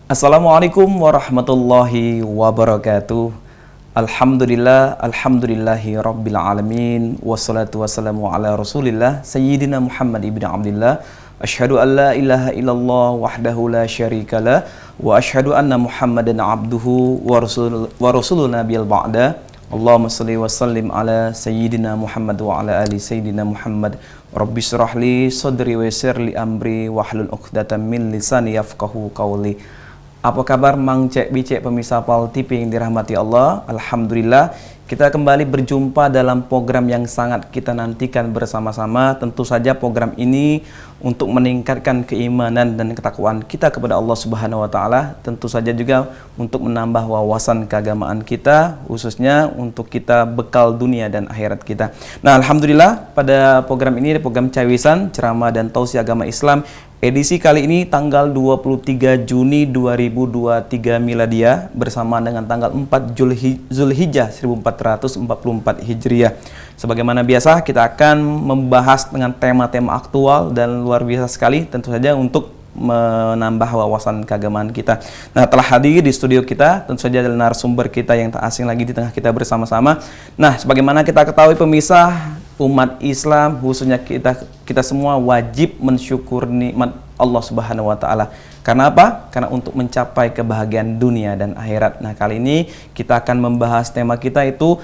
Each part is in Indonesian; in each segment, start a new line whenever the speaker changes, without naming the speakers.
Assalamualaikum warahmatullahi wabarakatuh. Alhamdulillahi rabbil alamin. Wassalatu wassalamu ala rasulillah Sayyidina Muhammad ibn Abdillah. Asyhadu an la ilaha illallah wahdahu la syarikalah. Wa asyhadu anna Muhammadan abduhu wa rasulun nabiyal ba'da. Allahumma salli wa sallim ala Sayyidina Muhammad wa ala ali Sayyidina Muhammad. Rabbi syrah li sadri wa yassir li amri wahlul 'uqdatam min lisani yafqahu qawli. Apa kabar Mang Cek Bicek pemirsa Pal TV yang dirahmati Allah? Alhamdulillah kita kembali berjumpa dalam program yang sangat kita nantikan bersama-sama. Tentu saja program ini untuk meningkatkan keimanan dan ketakwaan kita kepada Allah Subhanahu wa taala. Tentu saja juga untuk menambah wawasan keagamaan kita, khususnya untuk kita bekal dunia dan akhirat kita. Nah, alhamdulillah pada program ini, program Cawisan Ceramah dan Tausiah Agama Islam, edisi kali ini tanggal 23 Juni 2023 Miladia bersama dengan tanggal 4 Zulhijjah 1444 Hijriah. Sebagaimana biasa kita akan membahas dengan tema-tema aktual dan luar biasa sekali tentu saja untuk menambah wawasan keagamaan kita. Nah, telah hadir di studio kita tentu saja adalah narasumber kita yang tak asing lagi di tengah kita bersama-sama. Nah, sebagaimana kita ketahui pemirsa, umat Islam khususnya kita semua wajib mensyukur nikmat Allah Subhanahu wa taala. Karena apa? Karena untuk mencapai kebahagiaan dunia dan akhirat. Nah, kali ini kita akan membahas tema kita itu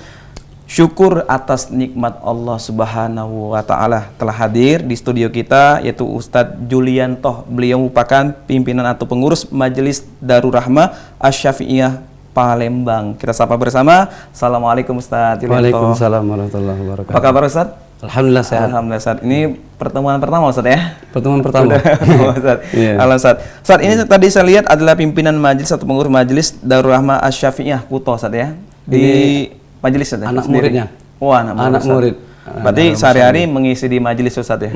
syukur atas nikmat Allah Subhanahu wa taala. Telah hadir di studio kita yaitu Ustadz Juliantoh. Beliau merupakan pimpinan atau pengurus Majelis Darur Rahmah Asy-Syafi'iyah Palembang. Kita sapa bersama. Assalamualaikum Ustadz Juliantoh.
Waalaikumsalam warahmatullahi wabarakatuh.
Apa kabar Ustadz?
Alhamdulillah sehat.
Alhamdulillah Ustadz. Ini pertemuan pertama Ustadz ya?
Pertemuan pertama.
Ustadz. Yeah. Ustadz, ini tadi saya lihat adalah pimpinan majelis atau pengurus Majelis Darur Rahmah Asy-Syafi'iyah Kuto Ustadz ya? Di majelis Ustadz ya?
Anak muridnya.
Oh, anak murid. Berarti sehari-hari mengisi di majelis Ustadz ya?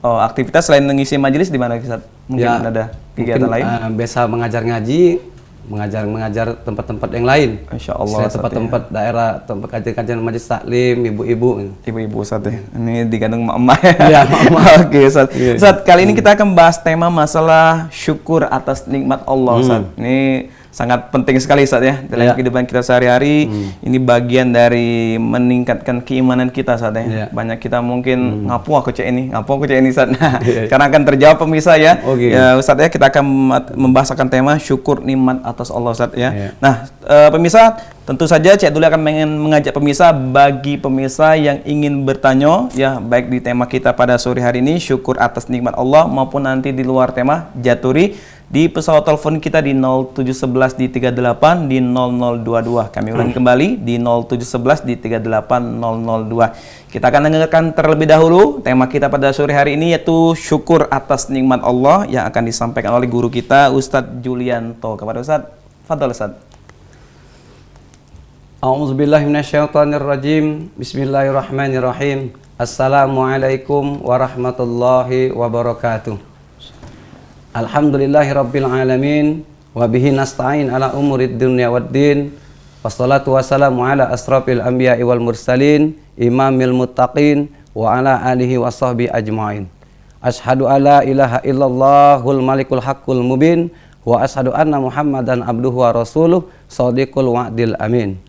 Oh, aktivitas selain mengisi majelis di mana Ustadz? Mungkin ya, ada kegiatan lain?
Biasa mengajar ngaji, mengajar tempat-tempat yang lain. Insya Allah. Tempat-tempat ya, daerah, tempat kajian majelis taklim, ibu-ibu
Ustadz ya. Ini digandeng emak-emak ya. Oke Ustadz. Ustadz, kali ini kita akan bahas tema masalah syukur atas nikmat Allah Ustadz. Ini sangat penting sekali Ustadz ya dalam kehidupan kita sehari-hari. Ini bagian dari meningkatkan keimanan kita Ustadz ya. Banyak kita mungkin ngapu aku cek ini Ustadz. Nah, karena akan terjawab pemirsa ya. Ya Ustadz ya, kita akan membahasakan tema syukur nikmat atas Allah Ustadz ya. Nah, pemirsa, tentu saja Cek Duli akan mengajak pemirsa, bagi pemirsa yang ingin bertanya ya, baik di tema kita pada sore hari ini syukur atas nikmat Allah maupun nanti di luar tema jaturi di pesawat telepon kita di 0711 di 38 di 0022. Kami ulangi kembali di 0711 di 38 002. Kita akan dengarkan terlebih dahulu tema kita pada sore hari ini yaitu syukur atas nikmat Allah yang akan disampaikan oleh guru kita Ustadz Julianto. Kepada Ustadz, fadhal Ustadz.
A'udzubillahi minasyaitonirrajim. Bismillahirrahmanirrahim. Assalamualaikum warahmatullahi wabarakatuh. Alhamdulillahirabbil alamin wa bihi nasta'in ala umurid dunya waddin. Wassalatu wassalamu ala asrafil anbiya'i wal mursalin imamil muttaqin wa ala alihi washabbihi ajmain. Asyhadu alla ilaha illallahul malikul haqqul mubin wa asyhadu anna Muhammadan abduhu wa rasuluh shadiqul wa'dil amin.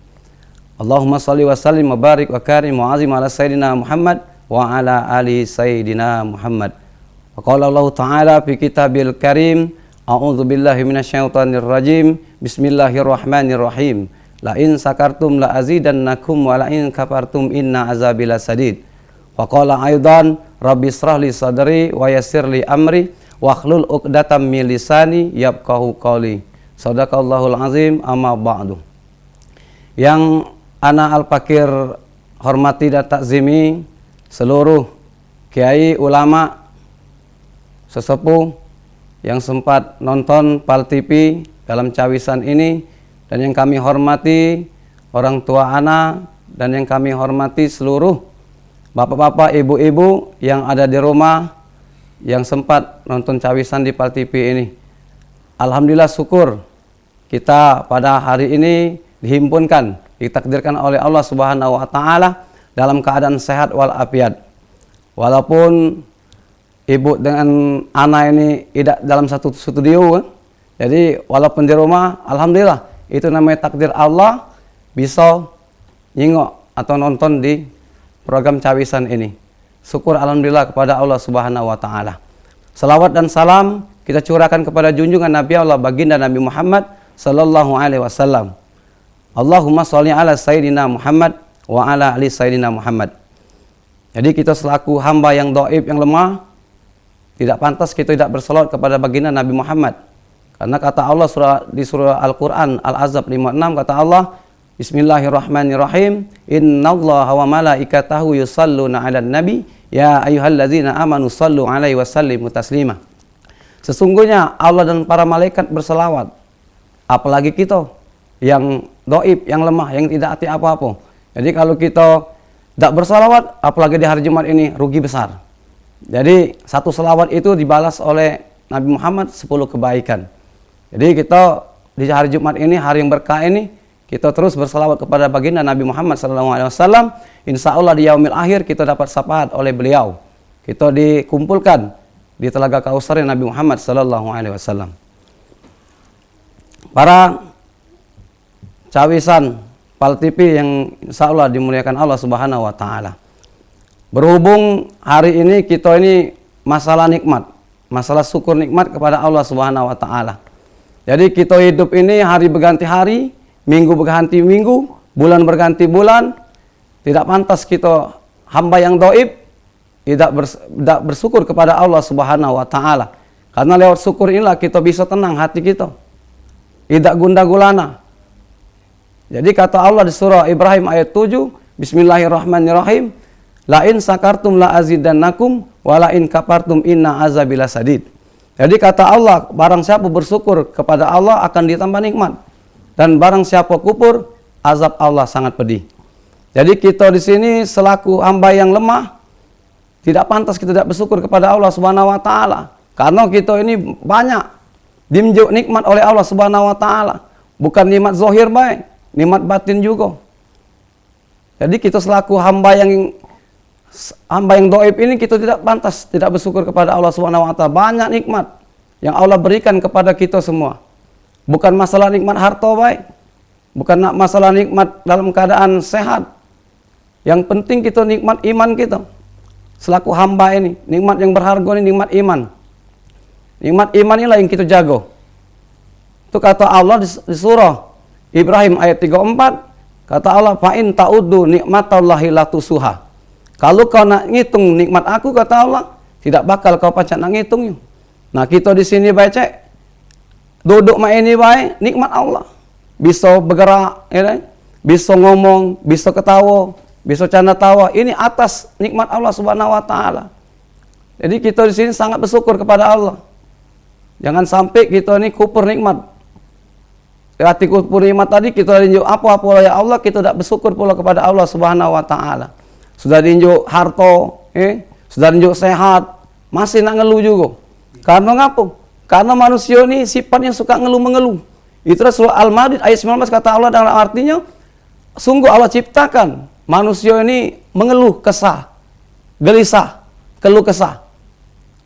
Allahumma shalli wa sallim wa barik wa karim wa azim ala sayyidina Muhammad wa ala ali sayyidina Muhammad. Qala Allah Ta'ala fi kitabil karim, a'udzu billahi minasyaitonir rajim, bismillahirrahmanirrahim. La in sakartum la azidannakum wa la in kafartum inna azabi lasadid. Wa qala aidan, rabbi israh li sadri wa yassir li amri wa hlul 'uqdatam min lisani yafqahu qawli. Shadaqallahul azim, amma ba'du. Yang ana al-fakir hormati dan takzimi seluruh kiai ulama sesepuh yang sempat nonton Pal TV dalam cawisan ini, dan yang kami hormati orang tua anak, dan yang kami hormati seluruh bapak-bapak, ibu-ibu yang ada di rumah yang sempat nonton cawisan di Pal TV ini. Alhamdulillah, syukur kita pada hari ini dihimpunkan, ditakdirkan oleh Allah Subhanahu wa taala dalam keadaan sehat walafiat. Walaupun ibu dengan anak ini tidak dalam satu studio, Jadi walaupun di rumah, alhamdulillah itu namanya takdir Allah bisa nyingok atau nonton di program Cawisan ini. Syukur alhamdulillah kepada Allah Subhanahu wa taala. Salawat dan salam kita curahkan kepada junjungan Nabi Allah baginda Nabi Muhammad sallallahu alaihi wasallam. Allahumma sholli ala sayyidina Muhammad wa ala ali sayyidina Muhammad. Jadi kita selaku hamba yang dhaif, yang lemah, tidak pantas kita tidak bersolawat kepada baginda Nabi Muhammad. Karena kata Allah di surah Al-Quran Al-Azab 56, kata Allah, Bismillahirrahmanirrahim, Innallaha wa malaikatahu yusalluna 'alan nabi, ya ayyuhalladzina amanu sallu 'alaihi wa sallimu taslima. Sesungguhnya Allah dan para malaikat berselawat. Apalagi kita yang dhaif, yang lemah, yang tidak hati apa-apa. Jadi kalau kita tidak berselawat, apalagi di hari Jumat ini, rugi besar. Jadi satu selawat itu dibalas oleh Nabi Muhammad 10 kebaikan. Jadi kita di hari Jumat ini, hari yang berkah ini, kita terus berselawat kepada baginda Nabi Muhammad SAW. Insya Allah di yaumil akhir kita dapat syafaat oleh beliau. Kita dikumpulkan di Telaga Kausar Nabi Muhammad SAW. Para cawisan Pal TV yang insya Allah dimuliakan Allah Subhanahu wa taala. Berhubung hari ini kita ini masalah nikmat, masalah syukur nikmat kepada Allah Subhanahu wa taala. Jadi kita hidup ini hari berganti hari, minggu berganti minggu, bulan berganti bulan. Tidak pantas kita hamba yang dhaif tidak bersyukur kepada Allah Subhanahu wa taala. Karena lewat syukur inilah kita bisa tenang hati kita. Tidak gundah gulana. Jadi kata Allah di surah Ibrahim ayat 7, Bismillahirrahmanirrahim, la in sakartum la azidannakum wa la in kafartum inna azabi lasadid. Jadi kata Allah, barang siapa bersyukur kepada Allah akan ditambah nikmat, dan barang siapa kufur, azab Allah sangat pedih. Jadi kita di sini selaku hamba yang lemah, tidak pantas kita tidak bersyukur kepada Allah Subhanahu wa taala. Karena kita ini banyak dimjuk nikmat oleh Allah Subhanahu wa taala. Bukan nikmat zahir baik, nikmat batin juga. Jadi kita selaku hamba yang dhaif ini kita tidak pantas tidak bersyukur kepada Allah Subhanahu wa taala. Banyak nikmat yang Allah berikan kepada kita semua. Bukan masalah nikmat harta baik, bukan masalah nikmat dalam keadaan sehat. Yang penting kita nikmat iman kita. Selaku hamba ini, nikmat yang berharga ini nikmat iman. Nikmat iman inilah yang kita jaga. Itu kata Allah di surah Ibrahim ayat 34, kata Allah, fa in ta'uddu nikmatallahi la tusuha. Kalau kau nak ngitung nikmat aku, kata Allah, tidak bakal kau pacak nak ngitungnya. Nah, kita di sini baca duduk main ini baik, nikmat Allah. Bisa bergerak, ya, bisa ngomong, bisa ketawa, bisa canda tawa. Ini atas nikmat Allah Subhanahu wa taala. Jadi kita di sini sangat bersyukur kepada Allah. Jangan sampai kita ini kufur nikmat. Hati kufur nikmat tadi kita rinjuk apa-apa ya Allah, kita tidak bersyukur pula kepada Allah Subhanahu wa taala. Sudah rinjuk harta, sudah rinjuk sehat, masih nak ngeluh juga. Karena ngapa? Karena manusia ini sifatnya suka ngeluh-mengeluh. Itulah surah Al-Ma'id ayat 19 kata Allah dalam artinya, sungguh Allah ciptakan manusia ini mengeluh kesah, gelisah, keluh kesah.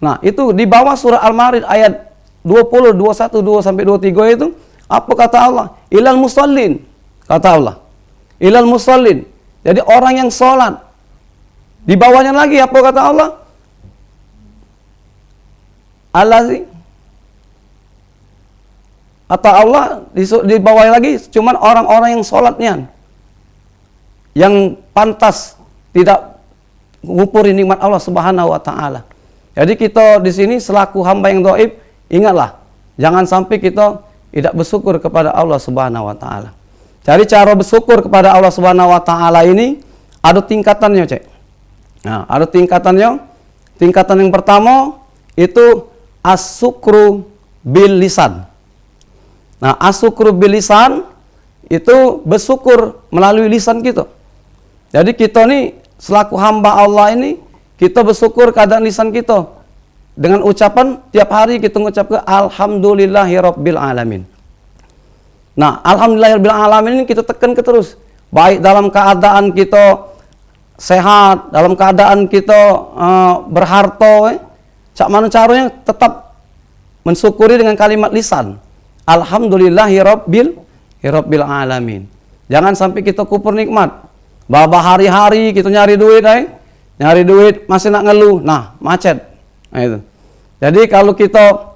Nah, itu di bawah surah Al-Ma'id ayat 20, 21, 2 sampai 23 itu apa kata Allah? Ilal musallin, kata Allah. Ilal musallin. Jadi orang yang sholat. Di bawahnya lagi apa kata Allah? Allazi. Kata Allah di bawahnya lagi cuman orang-orang yang sholatnya, yang pantas tidak ngupuri nikmat Allah Subhanahu wa taala. Jadi kita di sini selaku hamba yang dhaif, ingatlah jangan sampai kita tidak bersyukur kepada Allah Subhanahu wa taala. Cari cara bersyukur kepada Allah Subhanahu wa taala ini ada tingkatannya, Cek. Nah, ada tingkatannya. Tingkatan yang pertama itu as-syukru bil lisan. Nah, as-syukru bil lisan itu bersyukur melalui lisan kita. Jadi kita nih selaku hamba Allah ini, kita bersyukur keadaan lisan kita. Dengan ucapan tiap hari kita mengucapkan alhamdulillahirabbil alamin. Nah, alhamdulillahirabbil alamin ini kita tekan ke terus. Baik dalam keadaan kita sehat, dalam keadaan kita berharta, cak mana caranya tetap mensyukuri dengan kalimat lisan. alhamdulillahi rabbil alamin. Jangan sampai kita kufur nikmat. Hari-hari kita nyari duit, nyari duit masih nak ngeluh, nah macet. Nah, itu. Jadi kalau kita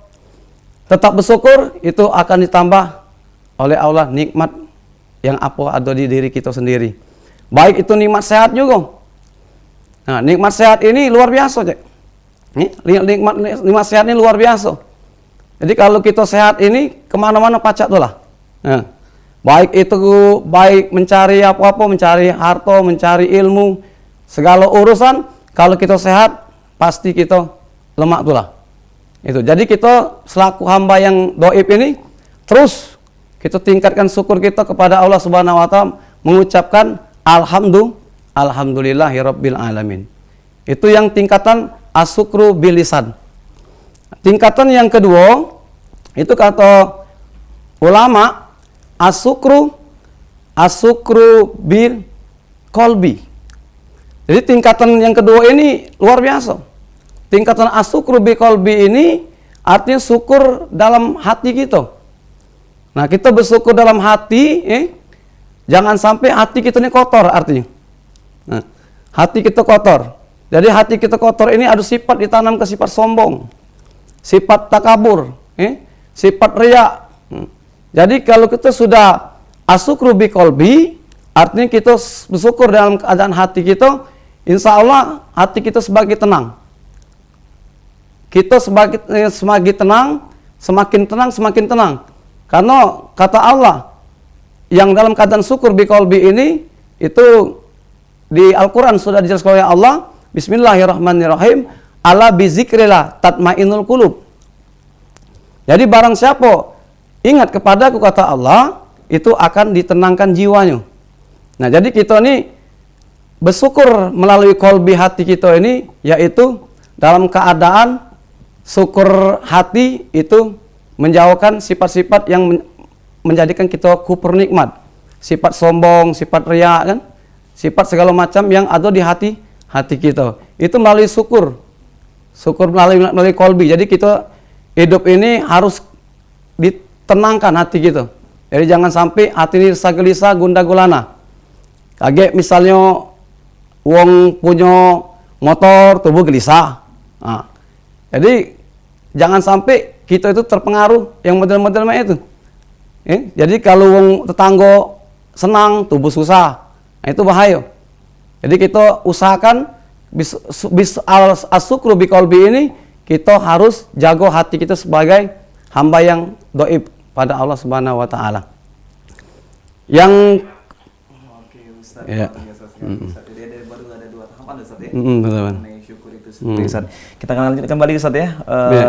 tetap bersyukur, itu akan ditambah oleh Allah nikmat yang apa ada di diri kita sendiri. Baik itu nikmat sehat juga. Nah, nikmat sehat ini luar biasa, Cek. Nikmat sehat ini luar biasa. Jadi kalau kita sehat ini kemana-mana pacak tuh lah. Nah, baik itu baik mencari apa-apa, mencari harta, mencari ilmu, segala urusan. Kalau kita sehat pasti kita lemak tuh lah. Itu. Jadi kita selaku hamba yang doib ini terus kita tingkatkan syukur kita kepada Allah Subhanahu wa taala, mengucapkan alhamdulillahirabbil alamin. Itu yang tingkatan asyukru bil lisan. Tingkatan yang kedua itu kata ulama asyukru bil qalbi. Jadi tingkatan yang kedua ini luar biasa. Tingkatan asyukru bil qalbi ini artinya syukur dalam hati kita. Nah, kita bersyukur dalam hati, jangan sampai hati kita ini kotor artinya. Nah, hati kita kotor. Jadi hati kita kotor ini ada sifat ditanam ke sifat sombong, sifat takabur, sifat riya. Jadi kalau kita sudah asyukru bi qalbi, artinya kita bersyukur dalam keadaan hati kita, insya Allah hati kita sebagai tenang. Kita semakin tenang, semakin tenang. Karena kata Allah yang dalam keadaan syukur bi qalbi ini itu di Al-Quran sudah dijelaskan oleh Allah. Bismillahirrahmanirrahim. Ala bizikrillah tatmainul qulub. Jadi barang siapa ingat kepadaku kata Allah, itu akan ditenangkan jiwanya. Nah, jadi kita ini bersyukur melalui qalbi hati kita ini, yaitu dalam keadaan syukur hati itu menjauhkan sifat-sifat yang menjadikan kita kufur nikmat. Sifat sombong, sifat riya, kan? Sifat segala macam yang ada di hati kita. Itu melalui syukur melalui qalbi. Jadi kita hidup ini harus ditenangkan hati kita. Jadi jangan sampai hati ini gelisah gundah gulana. Kayak misalnya wong punya motor tubuh gelisah. Nah, jadi jangan sampai kita itu terpengaruh yang model-model itu. Jadi kalau wong tetangga senang tubuh susah, nah, itu bahaya. Jadi kita usahakan asyukru bi qalbi ini, kita harus jaga hati kita sebagai hamba yang doib pada Allah Subhanahu wa taala. Yang
Ustaz,
ya.
Jadi ada baru ada dua tahapan Ustaz ya.
Betul.
Syukur itu sendiri Ustaz. Kita akan lanjut kembali Ustaz ya.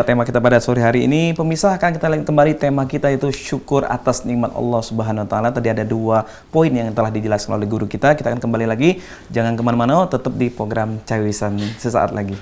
Tema kita pada sore hari ini, pemirsa, akan kita lanjut kembali tema kita itu syukur atas nikmat Allah Subhanahu wa taala. Tadi ada 2 poin yang telah dijelaskan oleh guru kita. Kita akan kembali lagi. Jangan kemana-mana, tetap di program Cawisan sesaat lagi.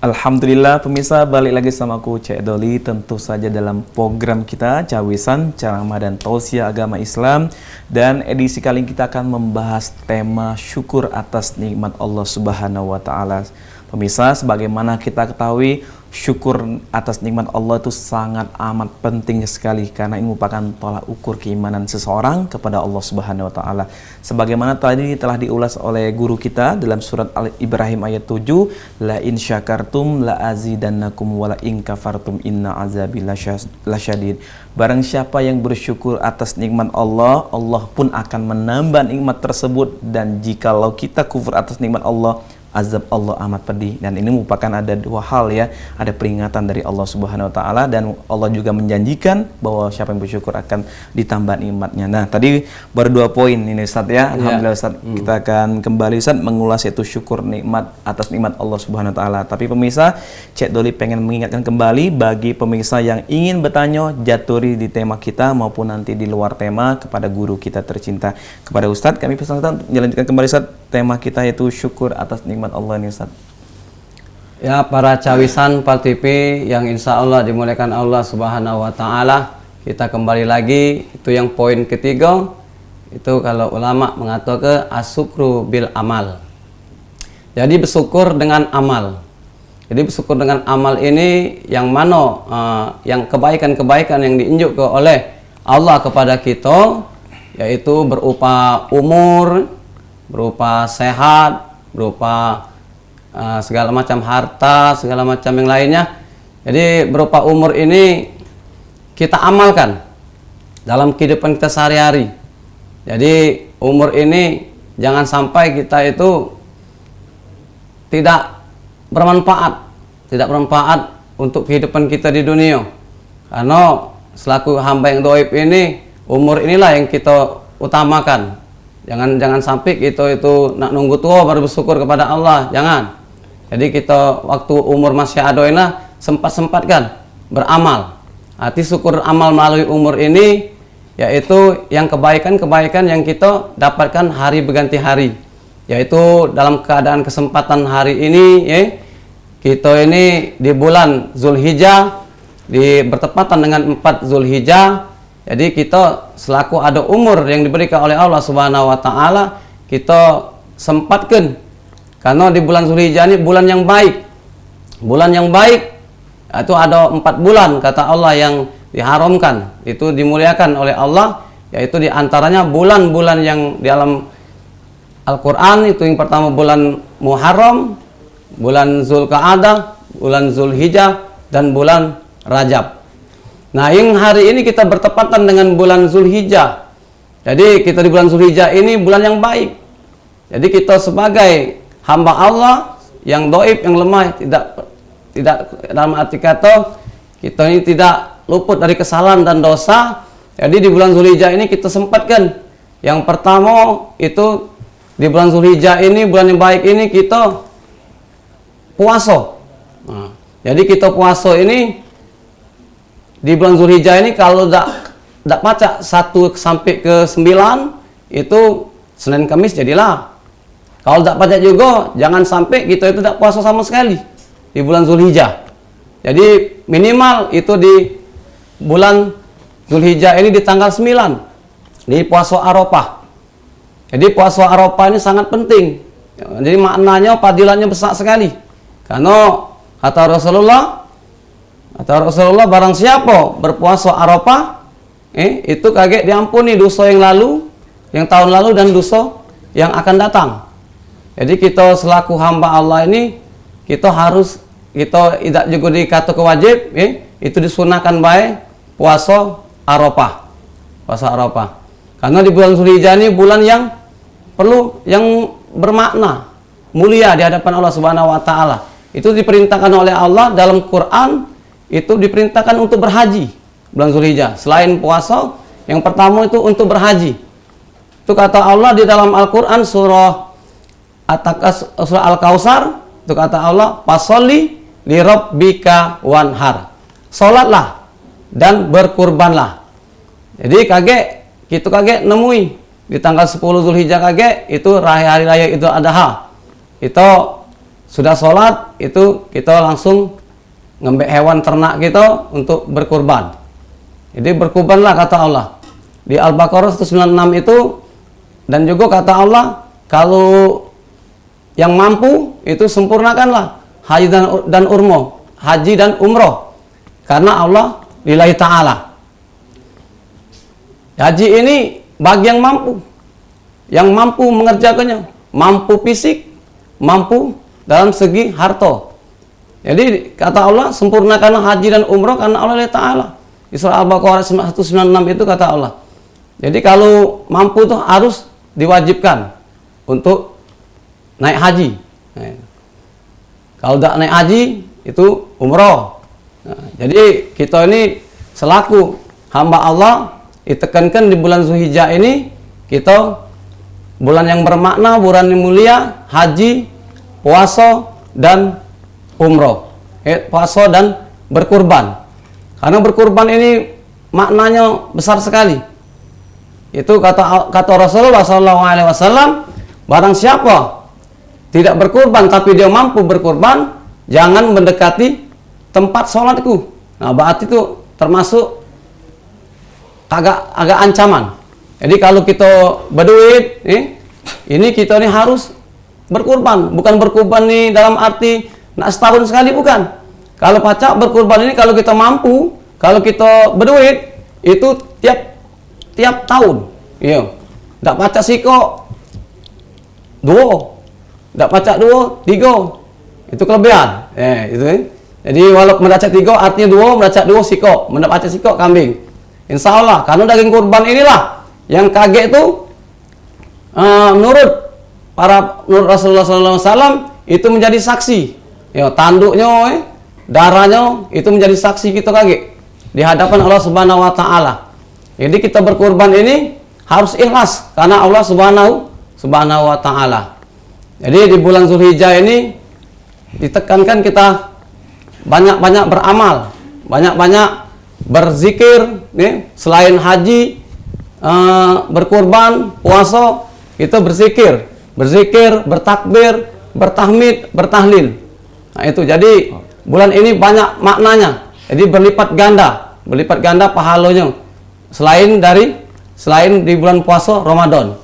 Alhamdulillah pemirsa, balik lagi sama aku Cek Doli, tentu saja dalam program kita Cawisan, Ceramah dan Tausiah Agama Islam. Dan edisi kali ini kita akan membahas tema syukur atas nikmat Allah Subhanahu wa taala. Pemirsa, sebagaimana kita ketahui, syukur atas nikmat Allah itu sangat amat penting sekali, karena ini merupakan tolak ukur keimanan seseorang kepada Allah Subhanahu wa taala. Sebagaimana tadi telah diulas oleh guru kita dalam surat Al-Ibrahim ayat 7, la in syakartum la azidannakum wa la in kafartum inna azabi lasyadid. Barang siapa yang bersyukur atas nikmat Allah, Allah pun akan menambah nikmat tersebut, dan jikalau kita kufur atas nikmat Allah, azab Allah amat pedih. Dan ini merupakan ada 2 hal ya, ada peringatan dari Allah Subhanahu wa taala, dan Allah juga menjanjikan bahwa siapa yang bersyukur akan ditambah nikmatnya. Nah, tadi baru 2 poin ini Ustaz ya. Alhamdulillah Ustaz. Kita akan kembali Ustaz mengulas yaitu syukur nikmat atas nikmat Allah Subhanahu wa taala. Tapi pemirsa, Cek Doli pengen mengingatkan kembali bagi pemirsa yang ingin bertanya jaturi di tema kita maupun nanti di luar tema kepada guru kita tercinta. Kepada Ustaz kami persilakan menjalankan kembali Ustaz tema kita yaitu syukur atas nikmat Allah ini Ustaz.
Ya, para cawisan Pal TV yang insya Allah dimuliakan Allah Subhanahu wa taala, kita kembali lagi. Itu yang poin ketiga, Itu kalau ulama mengatakan asyukru bil amal. Jadi bersyukur dengan amal. Jadi bersyukur dengan amal ini yang mana yang kebaikan-kebaikan yang diunjukkan oleh Allah kepada kita, yaitu berupa umur, berupa sehat, berupa segala macam harta, segala macam yang lainnya. Jadi berupa umur ini kita amalkan dalam kehidupan kita sehari-hari. Jadi umur ini jangan sampai kita itu tidak bermanfaat untuk kehidupan kita di dunia. Karena selaku hamba yang doib ini, umur inilah yang kita utamakan. Jangan sampai kita itu nak nunggu tua baru bersyukur kepada Allah. Jangan. Jadi kita waktu umur masih ada ini sempat-sempatkan beramal. Arti syukur amal melalui umur ini yaitu yang kebaikan-kebaikan yang kita dapatkan hari berganti hari. Yaitu dalam keadaan kesempatan hari ini kita ini di bulan Zulhijjah, bertepatan dengan 4 Zulhijjah. Jadi kita selaku ada umur yang diberikan oleh Allah Subhanahu wa taala, kita sempatkan. Karena di bulan Zulhijjah ini bulan yang baik. Bulan yang baik itu ada 4 bulan kata Allah yang diharamkan, itu dimuliakan oleh Allah, yaitu diantaranya bulan-bulan yang di dalam Al-Quran itu yang pertama bulan Muharram, bulan Zulqa'adah, bulan Zulhijjah, dan bulan Rajab. Nah, yang hari ini kita bertepatan dengan bulan Zulhijjah. Jadi kita di bulan Zulhijjah ini bulan yang baik. Jadi kita sebagai hamba Allah yang doib, yang lemah, tidak dalam arti kata kita ini tidak luput dari kesalahan dan dosa. Jadi di bulan Zulhijjah ini kita sempatkan. Yang pertama itu di bulan Zulhijjah ini, bulan yang baik ini, kita puasa. Nah, jadi kita puasa ini di bulan Zulhijjah ini kalau tidak baca 1 sampai ke 9 itu Senin Kamis jadilah. Kalau tidak baca juga jangan sampai kita itu tidak puasa sama sekali di bulan Zulhijjah. Jadi minimal itu di bulan Zulhijjah ini di tanggal 9 di puasa Arafah. Jadi puasa Arafah ini sangat penting. Jadi maknanya, fadilahnya besar sekali. Karena kata Rasulullah barang siapa berpuasa Arafah itu kaget diampuni dosa yang lalu, yang tahun lalu, dan dosa yang akan datang. Jadi kita selaku hamba Allah ini kita tidak juga dikata kewajib, itu disunahkan baik puasa Arafah. Puasa Arafah. Karena di bulan Zulhijjah ini bulan yang bermakna mulia di hadapan Allah Subhanahu wa taala. Itu diperintahkan oleh Allah dalam Quran, itu diperintahkan untuk berhaji bulan Zulhijjah. Selain puasa, yang pertama itu untuk berhaji. Itu kata Allah di dalam Al-Qur'an surah Al-Kautsar, itu kata Allah, "Fasholli li rabbika wanhar." Salatlah dan berkurbanlah. Jadi kita kaget nemui di tanggal 10 Zulhijjah itu hari raya Idul Adha. Itu sudah sholat, itu kita langsung ngembek hewan ternak kita untuk berkurban. Jadi berkurbanlah kata Allah. Di Al-Baqarah 196 itu, dan juga kata Allah, kalau yang mampu itu sempurnakanlah haji dan umroh. Karena Allah lillahi ta'ala. Haji ini bagi yang mampu mengerjakannya, mampu fisik, mampu dalam segi harta. Jadi kata Allah, sempurnakanlah haji dan umroh karena Allah lillahi ta'ala. Di surah Al-Baqarah 196 itu kata Allah. Jadi kalau mampu itu harus diwajibkan untuk naik haji. Kalau tidak naik haji itu umroh. Jadi kita ini selaku hamba Allah ditekankan di bulan Zulhijjah ini, kita bulan yang bermakna, bulan yang mulia, haji, puasa, dan umroh. Puasa dan berkurban. Karena berkurban ini maknanya besar sekali. Itu kata Rasulullah SAW, barang siapa tidak berkurban tapi dia mampu berkurban, jangan mendekati tempat sholatku. Nah, berarti itu termasuk agak ancaman. Jadi kalau kita berduit, ini kita ini harus berkurban. Bukan berkurban nih dalam arti nak setahun sekali, bukan. Kalau pacak berkurban ini kalau kita mampu, kalau kita berduit itu tiap tahun. Iya. Tak pacak siko 2, tak pacak 2, 3. Itu kelebihan. Itu. Jadi walaupun mendacak 3 artinya 2, mendacak 2 siko, mendacak siko kambing. Insya Allah, karena daging kurban inilah yang kaget itu menurut Rasulullah SAW itu menjadi saksi. Ya, tanduknya, darahnya itu menjadi saksi kita kaget di hadapan Allah Subhanahu Wa Taala. Jadi kita berkurban ini harus ikhlas karena Allah Subhanahu Wa Taala. Jadi di bulan Zulhijjah ini ditekankan kita banyak-banyak beramal, banyak-banyak berzikir, selain haji, berkurban, puasa, itu berzikir, bertakbir, bertahmid, bertahlil. Nah itu, jadi bulan ini banyak maknanya. Jadi berlipat ganda pahalanya. Selain di bulan puasa Ramadan.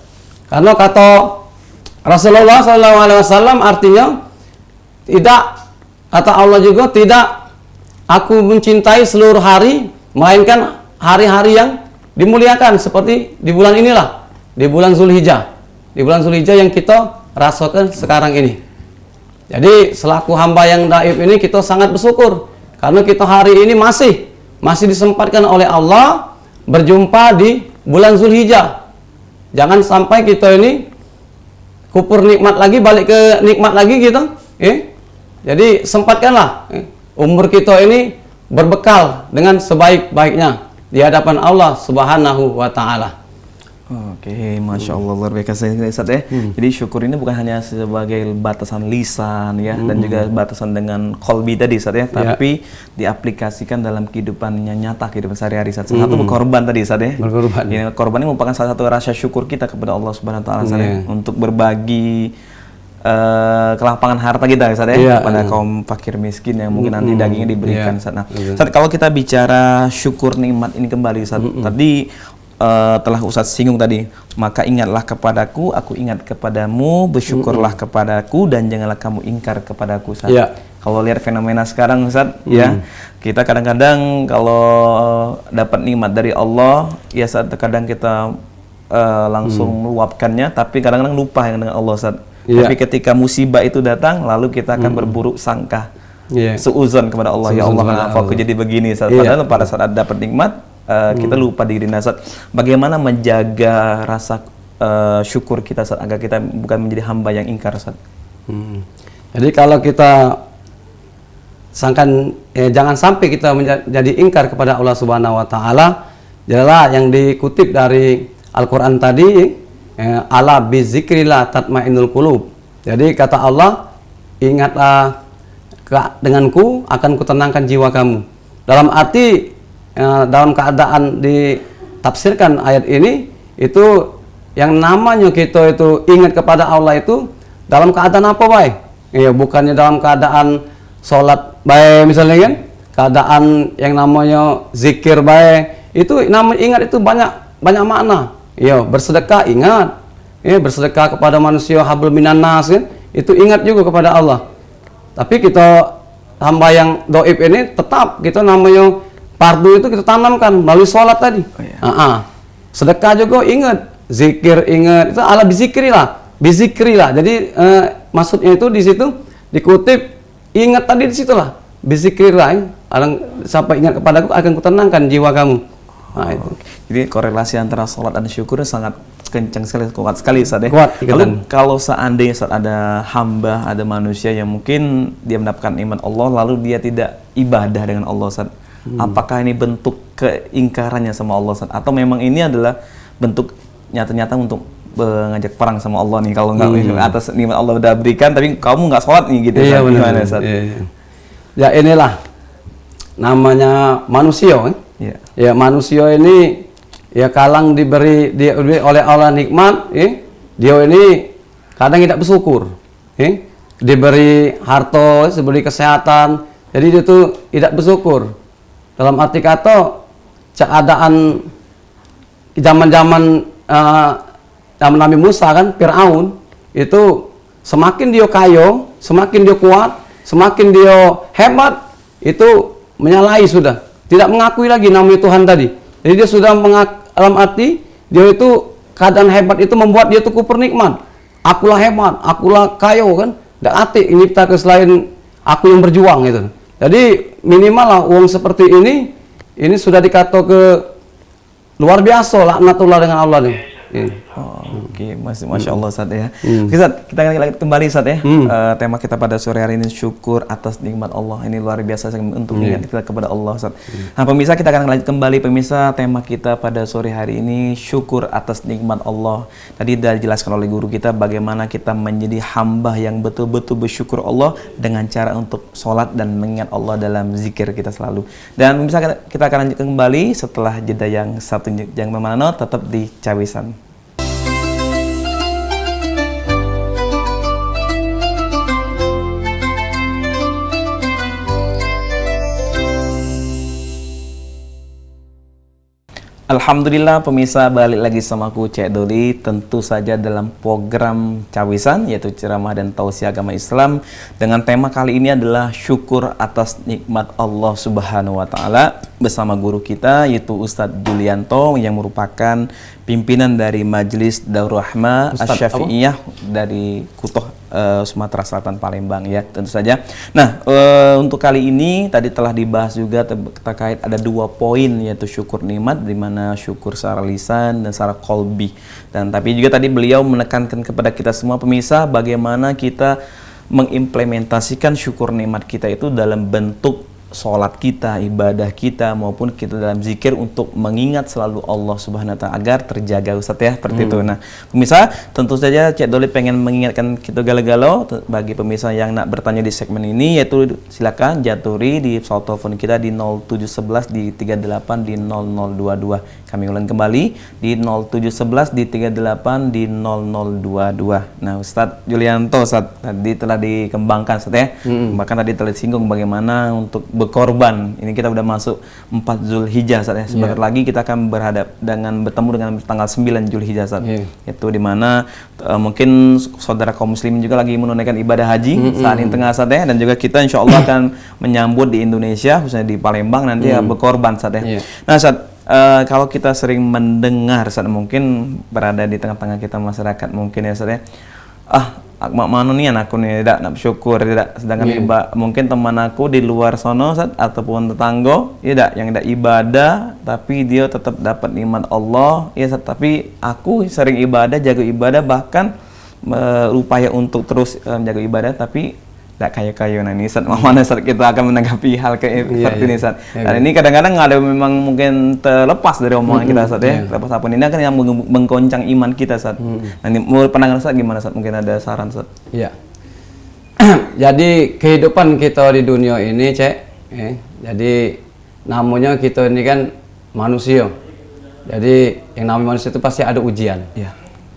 Karena kata Rasulullah SAW artinya tidak, kata Allah juga, tidak aku mencintai seluruh hari, melainkan hari-hari yang dimuliakan seperti di bulan inilah, di bulan Zulhijjah. Di bulan Zulhijjah yang kita rasakan sekarang ini. Jadi selaku hamba yang dhaif ini kita sangat bersyukur karena kita hari ini masih disempatkan oleh Allah berjumpa di bulan Zulhijjah. Jangan sampai kita ini kupur nikmat lagi, balik ke nikmat lagi gitu. Jadi sempatkanlah umur kita ini berbekal dengan sebaik-baiknya di hadapan Allah Subhanahu Wa Taala.
Oke, Masya Allah, luar biasa Ustaz ya. Jadi syukur ini bukan hanya sebagai batasan lisan ya, dan juga batasan dengan kolbi tadi Ustaz ya, tapi diaplikasikan dalam kehidupannya nyata, kehidupan sehari-hari Ustaz. Satu berkorban tadi Ustaz ya. Berkorban. Ya, korban ini merupakan salah satu rasa syukur kita kepada Allah Subhanahu Wa Taala ya, untuk berbagi kelapangan harta kita Ustaz ya, kepada kaum fakir miskin yang mungkin nanti dagingnya diberikan Ustaz. Nah, Ustaz, kalau kita bicara syukur nikmat ini kembali Ustaz, tadi telah Ustaz singgung tadi, maka ingatlah kepadaku, aku ingat kepadamu, bersyukurlah kepadaku, dan janganlah kamu ingkar kepadaku Ustaz. Kalau lihat fenomena sekarang Ustaz, ya, kita kadang-kadang kalau dapat nikmat dari Allah, ya Ustaz, terkadang kita langsung meluapkannya, tapi kadang-kadang lupa yang dengan Allah Ustaz. Tapi ketika musibah itu datang, lalu kita akan berburuk sangka, seuzon kepada Allah, ya Allah, kenapa aku jadi begini Ustaz. Padahal pada saat dapat nikmat, kita lupa diri Ustaz. Bagaimana menjaga rasa syukur kita Ustaz, agar kita bukan menjadi hamba yang ingkar Ustaz?
Jadi kalau kita jangan sampai kita menjadi ingkar kepada Allah Subhanahu Wa Taala, adalah yang dikutip dari Al-Quran tadi, ala bizikrillah tatmainnul qulub. Jadi kata Allah, ingatlah denganku akan kutenangkan jiwa kamu. Dalam arti dalam keadaan ditafsirkan ayat ini, itu yang namanya kita itu ingat kepada Allah itu dalam keadaan apa baik? Ya, bukannya dalam keadaan sholat baik misalnya kan, keadaan yang namanya zikir baik, itu namanya ingat itu banyak makna. Ya, bersedekah ingat, bersedekah kepada manusia, hablum minan nas kan, itu ingat juga kepada Allah. Tapi kita hamba yang dhaif ini tetap kita namanya fardu itu kita tanamkan melalui sholat tadi. Sedekah juga ingat, zikir ingat, itu ala bizikrilah. Jadi maksudnya itu di situ dikutip ingat tadi di situlah bizikrilah. Sampai ingat kepadaku akan kutenangkan jiwa kamu. Nah, itu.
Jadi korelasi antara sholat dan syukur sangat kencang sekali, kuat sekali Ustaz ya.
Kuat,
lalu kalau seandainya Ustaz ada hamba, ada manusia yang mungkin dia mendapatkan iman Allah lalu dia tidak ibadah dengan Allah Ustaz, apakah ini bentuk keingkarannya sama Allah Ustaz, atau memang ini adalah bentuk nyata-nyata untuk mengajak perang sama Allah nih, kalau nggak atas nikmat Allah udah berikan tapi kamu nggak sholat nih gitu Ustaz, gimana Ustaz?
Ya inilah namanya manusia kan? Ya manusia ini ya kalang diberi oleh Allah nikmat, dia ini kadang tidak bersyukur, diberi harta, diberi kesehatan, jadi dia itu tidak bersyukur. Dalam arti kata keadaan zaman-zaman Nabi Musa kan, Fir'aun itu semakin dia kaya, semakin dia kuat, semakin dia hebat, itu menyalahi sudah, tidak mengakui lagi namanya Tuhan tadi. Jadi dia sudah dalam arti dia itu keadaan hebat itu membuat dia tuh kufur nikmat. Akulah hebat, akulah kaya kan, tidak atik nyipta ke selain aku yang berjuang gitu. Jadi minimal lah uang seperti ini sudah dikata ke luar biasa laknatullah dengan Allah nih.
Oke, Masya Allah Ustaz ya. Ustaz, kita kembali Ustaz ya. Tema kita pada sore hari ini syukur atas nikmat Allah. Ini luar biasa untuk mengingat kita kepada Allah Ustaz. Nah pemirsa, kita akan lanjut kembali pemirsa, tema kita pada sore hari ini syukur atas nikmat Allah. Tadi sudah dijelaskan oleh guru kita bagaimana kita menjadi hamba yang betul-betul bersyukur Allah dengan cara untuk sholat dan mengingat Allah dalam zikir kita selalu. Dan pemirsa, kita akan lanjut kembali setelah jeda yang satu yang mana tetap di Cawisan. Alhamdulillah pemirsa, balik lagi sama aku Cek Doli, tentu saja dalam program Cawisan yaitu ceramah dan tausiah agama Islam, dengan tema kali ini adalah syukur atas nikmat Allah Subhanahu wa taala bersama guru kita yaitu Ustadz Julianto yang merupakan pimpinan dari Majelis Daurul Rahmah Asy-Syafi'iyah dari Kutoh Sumatera Selatan, Palembang ya tentu saja. Nah untuk kali ini tadi telah dibahas juga terkait ada 2 poin yaitu syukur nikmat, di mana syukur secara lisan dan secara kolbi. Dan tapi juga tadi beliau menekankan kepada kita semua pemirsa bagaimana kita mengimplementasikan syukur nikmat kita itu dalam bentuk sholat kita, ibadah kita, maupun kita dalam zikir untuk mengingat selalu Allah Subhanahu wa taala agar terjaga Ustaz ya, seperti itu. Nah, pemirsa, tentu saja Cek Doli pengen mengingatkan kita galau-galau bagi pemirsa yang nak bertanya di segmen ini, yaitu silakan jaturi di pesawat telepon kita di 0711 di 38 di 0022. Kami ulang kembali di 0711 di 38 di 0022. Nah, Ustadz Julianto Ustadz tadi telah dikembangkan Ustadz ya. Bahkan tadi telah disinggung bagaimana untuk berkorban. Ini kita udah masuk 4 Zulhijjah Ustadz ya. Sebentar lagi kita akan bertemu dengan tanggal 9 Zulhijjah Ustadz. Itu dimana mungkin saudara kaum muslimin juga lagi menunaikan ibadah haji saat ini tengah Ustadz ya. Dan juga kita insya Allah akan menyambut di Indonesia, khususnya di Palembang nanti ya berkorban Ustadz ya. Nah Ustadz, kalau kita sering mendengar saat mungkin berada di tengah-tengah kita masyarakat mungkin ya Ustaz ya, mak manu nih anakku nih tidak nak bersyukur tidak, sedangkan mungkin teman aku di luar sono Ustaz ataupun tetangga ya yang tidak ibadah tapi dia tetap dapat nikmat Allah ya Ustaz, tapi aku sering ibadah, jaga ibadah, bahkan berupaya untuk terus menjaga ibadah tapi tidak kaya-kaya. Nah ini Ustaz, mana Ustaz kita akan menanggapi hal kayak seperti ini Ustaz. Dan ini kadang-kadang ada memang mungkin terlepas dari omongan kita Ustaz ya. Terlepas apapun ini akan yang menggoncang iman kita Ustaz. Nanti menurut pandangan Ustaz gimana Ustaz? Mungkin ada saran Ustaz.
Iya. Jadi kehidupan kita di dunia ini Cek, jadi namanya kita ini kan manusia. Jadi yang namanya manusia itu pasti ada ujian.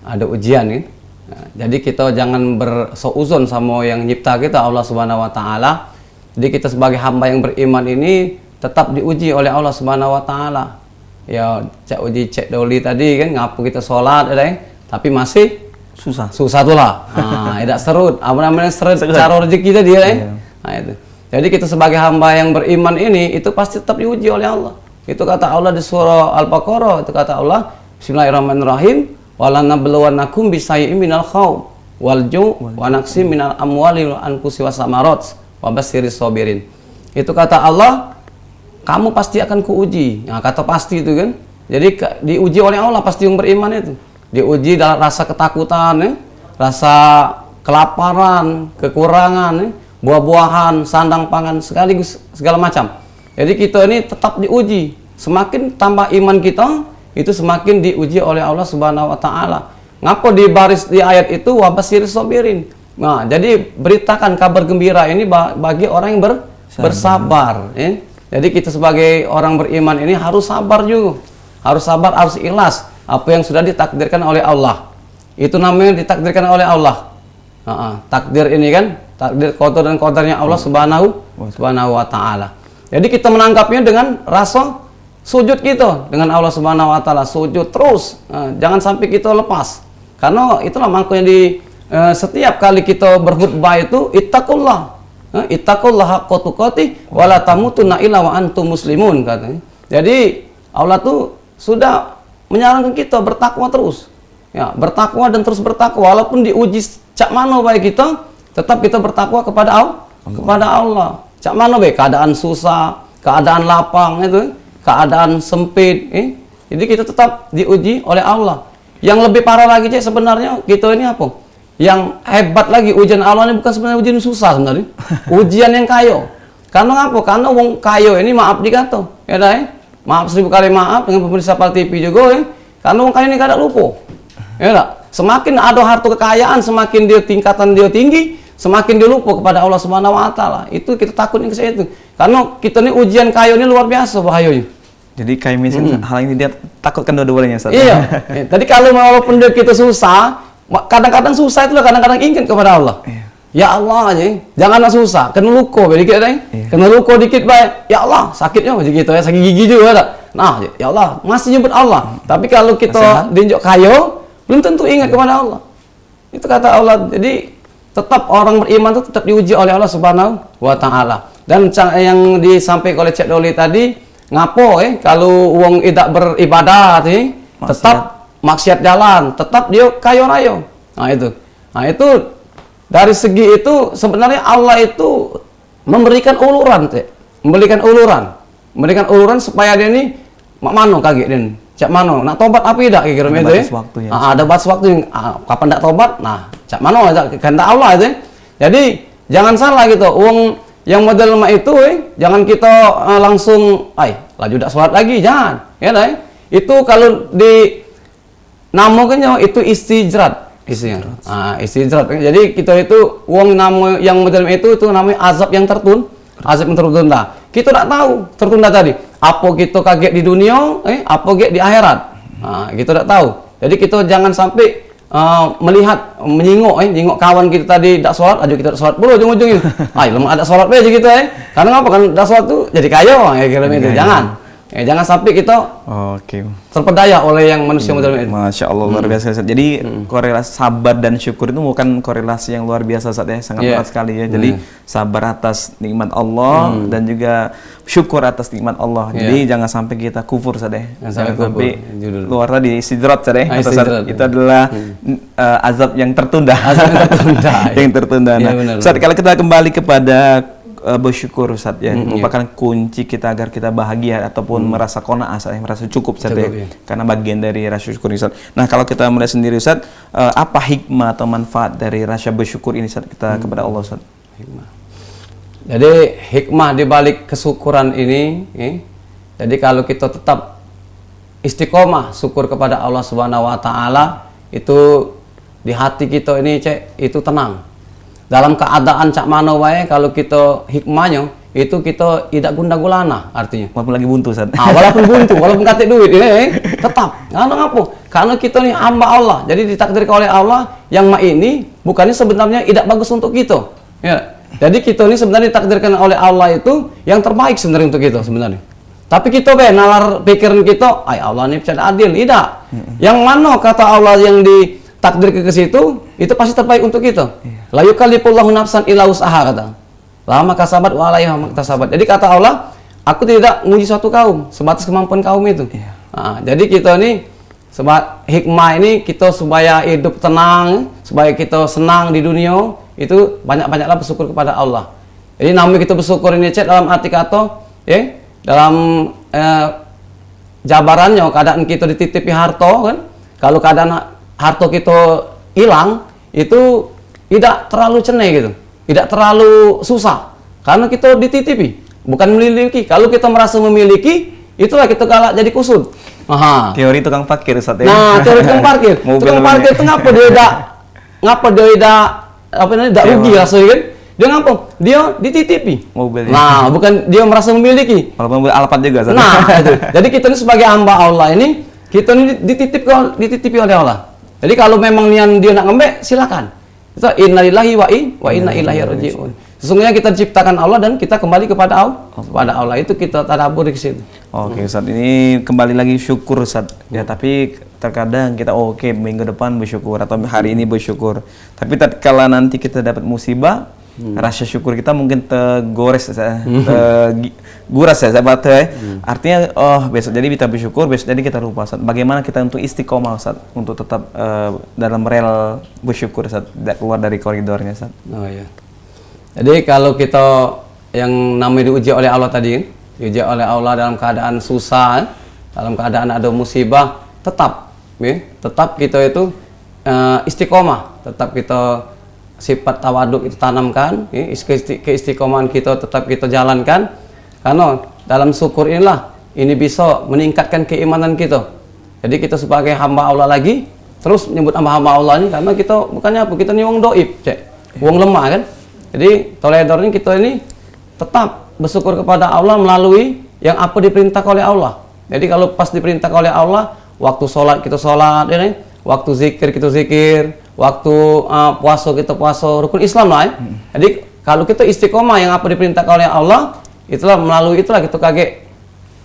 Ada ujian kan. Nah, jadi kita jangan berseuzon sama yang nyipta kita Allah Subhanahu wa taala. Jadi kita sebagai hamba yang beriman ini tetap diuji oleh Allah Subhanahu wa taala. Ya, Cek Doli tadi kan ngapu kita sholat tapi masih susah tuh lah. Tidak serut. Apa namanya serut cara rezeki kita dia Nah, itu. Jadi kita sebagai hamba yang beriman ini itu pasti tetap diuji oleh Allah. Itu kata Allah di surah Al-Baqarah, itu kata Allah, Bismillahirrahmanirrahim. Walanabluwannakum bisyai'im minal khawf wal ju' wa naqsim minal amwali wal anfusi was samarat wa basyiris sabirin. Itu kata Allah, kamu pasti akan kuuji. Nah, kata pasti itu kan. Jadi diuji oleh Allah pasti yang beriman itu. Diuji dalam rasa ketakutan, rasa kelaparan, kekurangan, buah-buahan, sandang pangan sekaligus segala macam. Jadi kita ini tetap diuji. Semakin tambah iman kita, itu semakin diuji oleh Allah Subhanahu wa taala. Ngapa di baris di ayat itu wabasyiris sabirin. Nah, jadi beritakan kabar gembira ini bagi orang yang bersabar ya. Jadi kita sebagai orang beriman ini harus sabar juga. Harus sabar, harus ikhlas apa yang sudah ditakdirkan oleh Allah. Itu namanya ditakdirkan oleh Allah. Takdir ini kan, takdir qadar dan qadarnya Allah Subhanahu wa taala. Jadi kita menangkapnya dengan rasa sujud kita dengan Allah Subhanahu wa taala, sujud terus. Jangan sampai kita lepas. Karena itulah makanya di setiap kali kita berkhutbah itu ittaqullah. Ittaqullah haqqa tuqatih wa la tamutunna illa wa antum muslimun katanya. Jadi Allah tuh sudah menyarankan kita bertakwa terus. Ya, bertakwa dan terus bertakwa walaupun diuji cak mano baik kita, tetap kita bertakwa kepada Allah. Cak mano baik keadaan susah, keadaan lapang itu, keadaan sempit, Jadi kita tetap diuji oleh Allah. Yang lebih parah lagi cek sebenarnya kita ini apa? Yang hebat lagi ujian Allah ini bukan sebenarnya ujian susah sebenarnya. Ujian yang kayo. Karena apa? Karena wong kayo ini maaf dikata. Ya dah, maaf 1000 kali maaf dengan pemirsa Pal TV juga Karena wong kayo ini kada lupa. Ya dah. Semakin ada harta kekayaan, semakin dia tingkatan dia tinggi, semakin dia lupa kepada Allah Subhanahu wa taala. Itu kita takutnya ke situ. Karena kita ini ujian kayo ini luar biasa bahayanya.
Jadi kayak miskin hal ini dia takutkan dua-duanya Ustaz.
Iya. Tadi kalau walaupun dia kita susah, kadang-kadang susah itu kadang-kadang ingat kepada Allah.
Iya.
Ya Allah aja, janganlah susah, kena luka dikit deh.
Iya.
Kena luka dikit baik. Ya Allah, sakitnya macam gitu ya, sakit gigi juga ada. Nah, ya Allah, masih nyebut Allah. Tapi kalau kita diinjak kayu, belum tentu ingat kepada Allah. Itu kata Allah. Jadi tetap orang beriman itu tetap diuji oleh Allah Subhanahu wa taala. Dan yang disampaikan oleh Cik Doli tadi, ngapo kalau uang tidak beribadah tetap maksiat jalan, tetap dia kayo rayo. Nah itu dari segi itu sebenarnya Allah itu memberikan uluran, memberikan uluran supaya dia ini mak mano kaget din. Cak mano nak tobat apa tidak kira-kira itu ada batas waktu kapan tak tobat. Nah, cak mano kehendak Allah itu. Jadi jangan salah gitu. Uang yang model lemah itu jangan kita langsung laju dak sholat lagi, jangan. Ya dah. Itu kalau di namanya itu istijrat. Istijrat. Jadi kita itu uang nama yang model itu namanya azab yang tertunda. Kita tak tahu tertunda tadi. Apa kita kaget di dunia, apa kaget di akhirat. Kita tak tahu. Jadi kita jangan sampai melihat, menyingok kawan kita tadi tak sholat, aja kita tak sholat pula ujung-ujungnya. Lemah ada sholat aja gitu Karena apa? Kan tak sholat tuh jadi kayo, kira itu. Jangan. Jangan sampai kita terpedaya oleh yang manusia model itu.
Masya Allah, luar biasa Ustaz. Jadi korelasi sabar dan syukur itu bukan korelasi yang luar biasa Ustaz sangat erat sekali ya. Jadi sabar atas nikmat Allah dan juga syukur atas nikmat Allah. Jadi jangan sampai kita kufur Ustaz Jangan sampai luar tadi istidrat Ustaz itu adalah azab yang tertunda. Yang tertunda. Nah, Ustaz, kalau kita kembali kepada bersyukur Ustaz merupakan kunci kita agar kita bahagia ataupun merasa qanaah merasa cukup Ustaz karena bagian dari rasa syukur Ustaz. Nah, kalau kita melihat sendiri Ustaz, apa hikmah atau manfaat dari rasa bersyukur ini Ustaz kita kepada Allah Ustaz?
Jadi hikmah di balik kesyukuran ini jadi kalau kita tetap istiqomah syukur kepada Allah Subhanahu wa taala, itu di hati kita ini itu tenang. Dalam keadaan cak mano wae kalau kita hikmahnya itu kita tidak gundah gulana artinya.
Walaupun lagi buntu Ustaz.
Walaupun buntu, walaupun katik duit tetap. Karena apa? Karena kita ni hamba Allah. Jadi ditakdirkan oleh Allah yang ini bukannya sebenarnya tidak bagus untuk kita. Ya. Jadi kita ni sebenarnya ditakdirkan oleh Allah itu yang terbaik sebenarnya untuk kita sebenarnya. Tapi kita nalar pikiran kita, Allah ni bisa adil, tidak. Yang mana kata Allah yang ditakdir ke situ itu pasti terbaik untuk kita. La yukallifullahu nafsan illa wus'aha kata. Lama kasabat wa alaiha maktasabat. Jadi kata Allah, aku tidak menguji suatu kaum sebatas kemampuan kaum itu. Jadi kita ini hikmah ini kita supaya hidup tenang, supaya kita senang di dunia, itu banyak-banyaklah bersyukur kepada Allah. Jadi namanya kita bersyukur ini dalam arti kata dalam jabarannya keadaan kita dititipi harta kan. Kalau keadaan harta kita hilang itu tidak terlalu cenai gitu, tidak terlalu susah karena kita dititipi, bukan memiliki. Kalau kita merasa memiliki, itulah kita galak jadi kusut.
Teori tukang parkir Ustaz
Nah, teori tukang parkir. Tukang parkir itu ngapa dia tidak rugi rasanya kan? Dia ngapa? Dia dititipi
mobil.
Nah, bukan dia merasa memiliki.
Walaupun mobil Alphard juga Ustaz.
Nah, itu. Jadi kita ini sebagai hamba Allah ini, kita ini dititipi oleh Allah. Jadi kalau memang dia nak ngembek, silakan. Itu innalillahi wa inna ilaihi raji'un. Sesungguhnya kita diciptakan Allah dan kita kembali kepada Allah. Itu kita tadabbur di situ.
Oke, Ustaz. Ini kembali lagi syukur, Ustaz. Ya, tapi terkadang kita minggu depan bersyukur atau hari ini bersyukur. Tapi tatkala nanti kita dapat musibah, rasa syukur kita mungkin tergores, terguras ya, sahabat. Artinya besok jadi kita bersyukur, besok jadi kita lupa, Ustaz. Bagaimana kita untuk istiqomah, Ustaz, untuk tetap dalam rel bersyukur, Ustaz, tidak keluar dari koridornya, Ustaz.
Oh iya. Jadi kalau kita yang namanya diuji oleh Allah tadi, diuji oleh Allah dalam keadaan susah, dalam keadaan ada musibah, tetap kita itu istiqomah, tetap kita sifat tawaduk itu tanamkan, keistiqomahan kita tetap kita jalankan, karena dalam syukur inilah ini bisa meningkatkan keimanan kita. Jadi kita sebagai hamba Allah lagi terus menyebut hamba Allah ini, karena kita bukannya apa, kita ini wong doib, wong lemah kan. Jadi toledor ini kita ini tetap bersyukur kepada Allah melalui yang apa diperintahkan oleh Allah. Jadi kalau pas diperintahkan oleh Allah, waktu sholat kita sholat, waktu zikir kita zikir, waktu puasa kita puasa, rukun Islam lah ya. Jadi kalau kita istiqomah yang apa diperintahkan oleh Allah, itulah melalui itulah kita kaget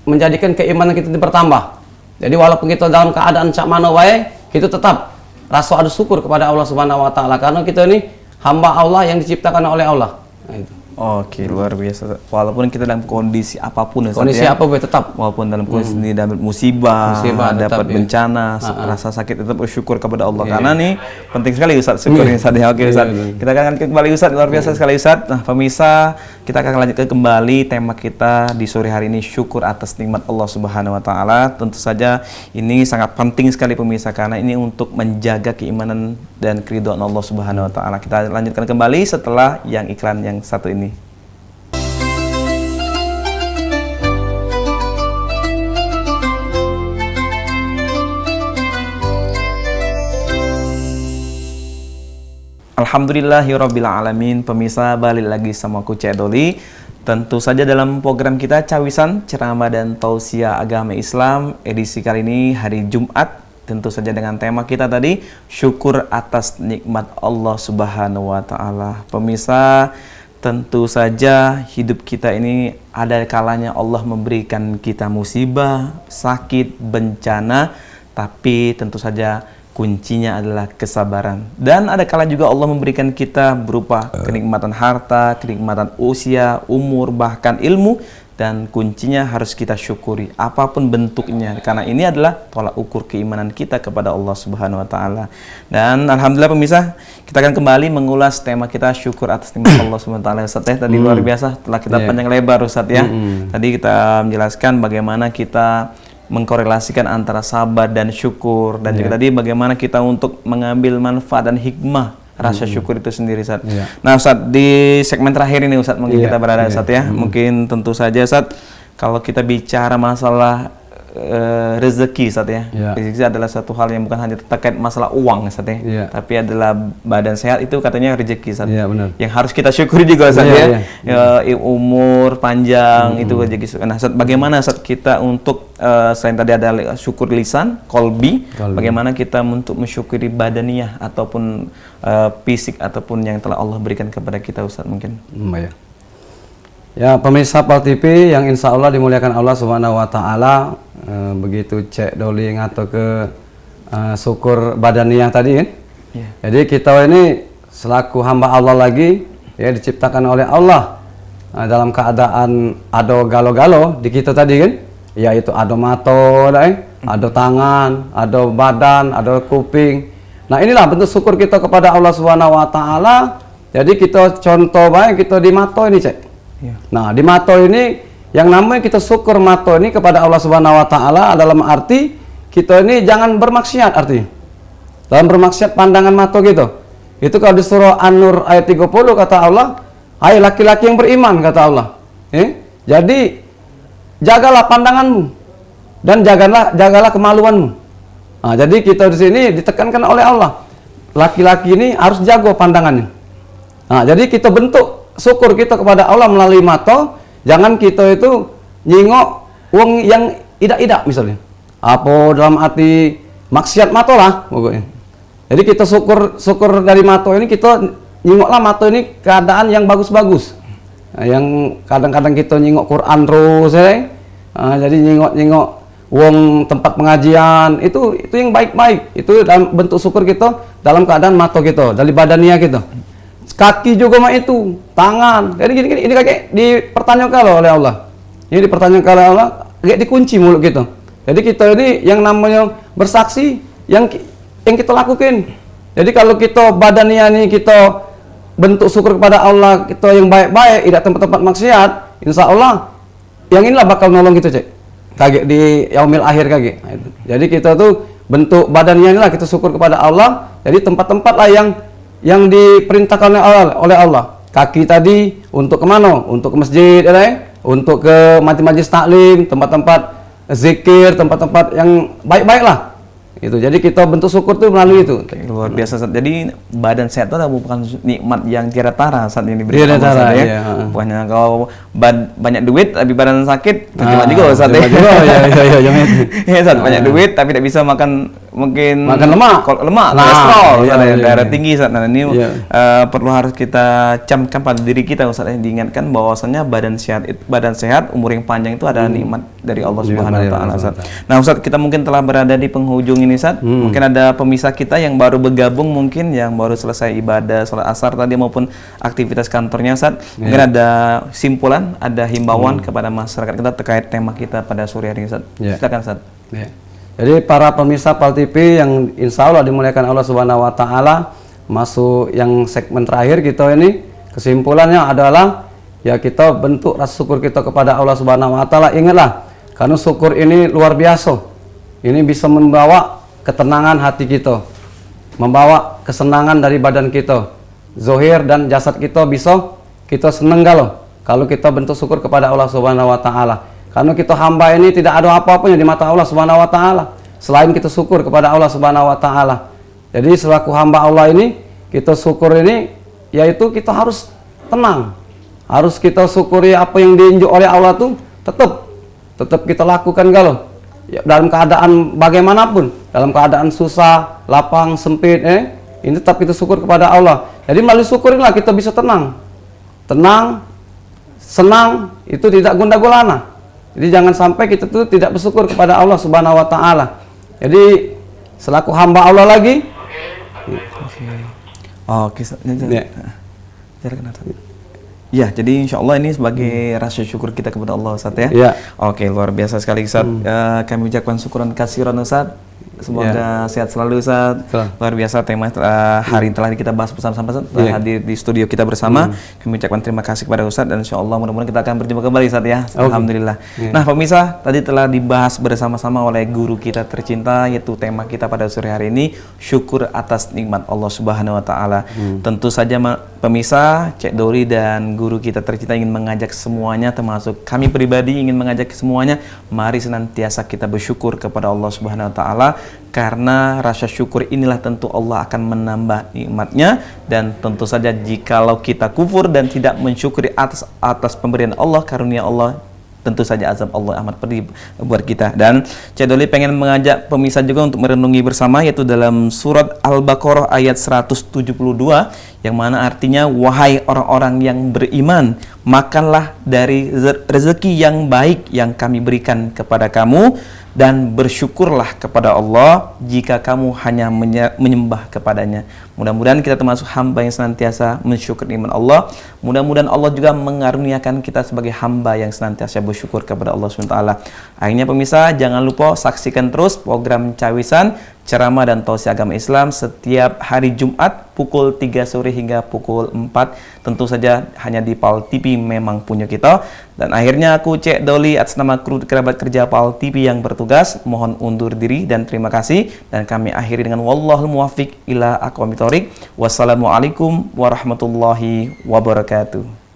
menjadikan keimanan kita bertambah. Jadi walaupun kita dalam keadaan cak mana wae, kita tetap rasa ada syukur kepada Allah Subhanahu wa taala, karena kita ini hamba Allah yang diciptakan oleh Allah. Nah, itu.
Oke, luar biasa. Walaupun kita dalam kondisi apapun,
kondisi
ya,
apapun tetap.
Walaupun dalam kondisi ini dapat musibah dapat bencana, rasa sakit, tetap bersyukur kepada Allah. Karena nih penting sekali, Ustaz, syukur ini, Ustaz. Oke, Ustaz. Kita akan kembali, Ustaz, luar biasa sekali, Ustaz. Nah, pemirsa, kita akan lanjutkan kembali tema kita di sore hari ini, syukur atas nikmat Allah Subhanahu wa taala. Tentu saja ini sangat penting sekali, pemirsa, karena ini untuk menjaga keimanan dan keridhaan Allah Subhanahu wa taala. Kita lanjutkan kembali setelah yang iklan yang satu ini. Alhamdulillahirrabbilalamin. Pemirsa, balik lagi sama aku Cek Doli. Tentu saja dalam program kita Cawisan Ceramah dan Tausiah Agama Islam edisi kali ini hari Jumat. Tentu saja dengan tema kita tadi, syukur atas nikmat Allah Subhanahu wa taala. Pemirsa, tentu saja hidup kita ini ada kalanya Allah memberikan kita musibah, sakit, bencana, tapi tentu saja kuncinya adalah kesabaran. Dan ada kala juga Allah memberikan kita berupa kenikmatan harta, kenikmatan usia, umur, bahkan ilmu, dan kuncinya harus kita syukuri apapun bentuknya, karena ini adalah tolak ukur keimanan kita kepada Allah Subhanahu wa taala. Dan alhamdulillah pemirsa, kita akan kembali mengulas tema kita, syukur atas nikmat Allah Subhanahu wa taala. Ustaz, tadi luar biasa telah kita panjang lebar, Ustaz ya. Tadi kita menjelaskan bagaimana kita mengkorelasikan antara sabar dan syukur, dan juga tadi bagaimana kita untuk mengambil manfaat dan hikmah rasa syukur itu sendiri, Ustaz. Nah, Ustaz, di segmen terakhir ini, Ustaz, mungkin kita berada, Ustaz ya. Mungkin tentu saja, Ustaz, kalau kita bicara masalah rezeki, Ustaz ya. Rezeki adalah satu hal yang bukan hanya terkait masalah uang, Ustaz ya. Tapi adalah badan sehat, itu katanya rezeki, Ustaz. Yang harus kita syukuri juga, Ustaz ya. Umur panjang itu rezeki. Nah, Ustaz, bagaimana, Ustaz, kita untuk selain tadi ada syukur lisan, kolbi, bagaimana kita untuk mensyukuri badaniyah ataupun fisik ataupun yang telah Allah berikan kepada kita, Ustaz, mungkin.
Ya, pemirsa Pal TV yang insya Allah dimuliakan Allah Subhanahu wa taala, begitu Cek Doli ngato ke syukur badaniyah tadi kan. Jadi kita ini selaku hamba Allah lagi ya, diciptakan oleh Allah dalam keadaan ada galo-galo di kita tadi kan, yaitu ada mata, ada tangan, ada badan, ada kuping. Nah, inilah bentuk syukur kita kepada Allah Subhanahu wa taala. Jadi kita contoh baik kita di mata ini, Cek. Nah, di mata ini yang namanya kita syukur mata ini kepada Allah Subhanahu wa taala dalam arti kita ini jangan bermaksiat, arti dalam bermaksiat pandangan mata gitu. Itu kalau di surah An-Nur ayat 30 kata Allah, hai laki-laki yang beriman, kata Allah. Jadi jagalah pandanganmu dan jagalah kemaluanmu. Nah, jadi kita di sini ditekankan oleh Allah, laki-laki ini harus jaga pandangannya. Nah, jadi kita bentuk syukur kita kepada Allah melalui mata, jangan kita itu nyingok uang yang idak-idak misalnya. Apa dalam arti maksiat mata lah pokoknya. Jadi kita syukur dari mata ini kita nyingoklah mata ini keadaan yang bagus-bagus. Nah, yang kadang-kadang kita nyingok Quran terus ya. Jadi nyingok wong tempat pengajian itu yang baik-baik. Itu dalam bentuk syukur kita dalam keadaan mata kita, dari badannya kita. Kaki juga mah itu, tangan. Jadi gini ini kayak dipertanyakan loh oleh Allah. Ini dipertanyakan oleh Allah, kayak dikunci mulut kita. Jadi kita ini yang namanya bersaksi yang kita lakukan. Jadi kalau kita badannya ini kita bentuk syukur kepada Allah, kita yang baik-baik, tidak tempat-tempat maksiat, insya Allah yang inilah bakal nolong kita cek. Kaget di yaumil akhir kaget. Nah, itu. Jadi kita tuh bentuk badannya inilah kita syukur kepada Allah. Jadi tempat-tempat lah yang diperintahkan oleh Allah. Kaki tadi untuk kemana? Untuk ke masjid, ya, untuk ke majelis taklim, tempat-tempat zikir, tempat-tempat yang baik-baik lah. Itu. Jadi kita bentuk syukur tuh melalui itu.
Luar biasa. Jadi badan sehat itu bukan nikmat yang tiada tara saat ini diberikan
Tiada tara,
ya.
iya.
Bukannya kalau banyak duit tapi badan sakit, terima juga Ustaz ya. Ya, Ustaz, banyak duit tapi tidak bisa makan makan
lemak,
kolesterol, darah
iya.
tinggi Ustaz. Nah, ini perlu harus kita camkan pada diri kita Ustaz, diingatkan bahwasanya badan sehat, umur yang panjang itu adalah nikmat dari Allah Subhanahu wa taala Ustaz. Nah, Ustaz, kita mungkin telah berada di penghujung ini Ustaz. Mungkin ada pemirsa kita yang baru bergabung, mungkin yang baru selesai ibadah salat asar tadi maupun aktivitas kantornya Ustaz. Mungkin ada simpulan, ada himbauan kepada masyarakat kita terkait tema kita pada sore hari ini Ustaz. Silakan Ustaz.
Jadi para pemirsa PAL TV yang insya Allah dimuliakan Allah Subhanahu wa taala, masuk yang segmen terakhir kita ini, kesimpulannya adalah ya kita bentuk rasa syukur kita kepada Allah Subhanahu wa taala. Ingatlah, karena syukur ini luar biasa. Ini bisa membawa ketenangan hati kita, membawa kesenangan dari badan kita, zohir dan jasad kita bisa kita seneng kalau kita bentuk syukur kepada Allah Subhanahu wa taala. Karena kita hamba ini tidak ada apa-apanya di mata Allah Subhanahu wa taala selain kita syukur kepada Allah Subhanahu wa taala. Jadi selaku hamba Allah ini, kita syukur ini yaitu kita harus tenang. Harus kita syukuri apa yang diinjak oleh Allah tuh tetap kita lakukan ya, dalam keadaan bagaimanapun, dalam keadaan susah, lapang, sempit, ini tetap kita syukur kepada Allah. Jadi melalui syukurinlah kita bisa tenang, senang, itu tidak gundah gulana. Jadi jangan sampai kita tuh tidak bersyukur kepada Allah Subhanahu wa taala. Jadi selaku hamba Allah lagi.
Oke. Ya, jadi insya Allah ini sebagai rasa syukur kita kepada Allah Ustaz ya. Oke, luar biasa sekali Ustaz. Kami ucapkan syukuran kasiran Ustaz. Semoga sehat selalu Ustaz. Luar biasa tema hari telah kita bahas bersama-sama Ustaz. Hadir di studio kita bersama. Kami ucapkan terima kasih kepada Ustaz dan insya Allah mudah-mudahan kita akan berjumpa kembali Ustaz ya. Alhamdulillah. Nah, pemirsa, tadi telah dibahas bersama-sama oleh guru kita tercinta, yaitu tema kita pada sore hari ini, syukur atas nikmat Allah Subhanahu wa taala. Tentu saja pemirsa, Cek Dori dan guru kita tercinta ingin mengajak semuanya, termasuk kami pribadi ingin mengajak semuanya, mari senantiasa kita bersyukur kepada Allah Subhanahu wa taala, karena rasa syukur inilah tentu Allah akan menambah nikmatnya. Dan tentu saja jikalau kita kufur dan tidak mensyukuri atas pemberian Allah, karunia Allah, tentu saja azab Allah amat pedih buat kita. Dan Cik Doli pengen mengajak pemirsa juga untuk merenungi bersama, yaitu dalam surat Al-Baqarah ayat 172, yang mana artinya, wahai orang-orang yang beriman, makanlah dari rezeki yang baik yang kami berikan kepada kamu, dan bersyukurlah kepada Allah jika kamu hanya menyembah kepadanya. Mudah-mudahan kita termasuk hamba yang senantiasa mensyukuri nikmat Allah. Mudah-mudahan Allah juga mengaruniakan kita sebagai hamba yang senantiasa bersyukur kepada Allah SWT. Akhirnya pemirsa, jangan lupa saksikan terus program Cawisan, ceramah dan tausiah agama Islam setiap hari Jumat pukul 3 sore hingga pukul 4. Tentu saja hanya di PAL TV memang punya kita. Dan akhirnya aku Cek Doli atas nama kru kerabat kerja PAL TV yang bertugas mohon undur diri dan terima kasih. Dan kami akhiri dengan wallahul muwaffiq ila aqwamit thoriq. Wassalamualaikum warahmatullahi wabarakatuh.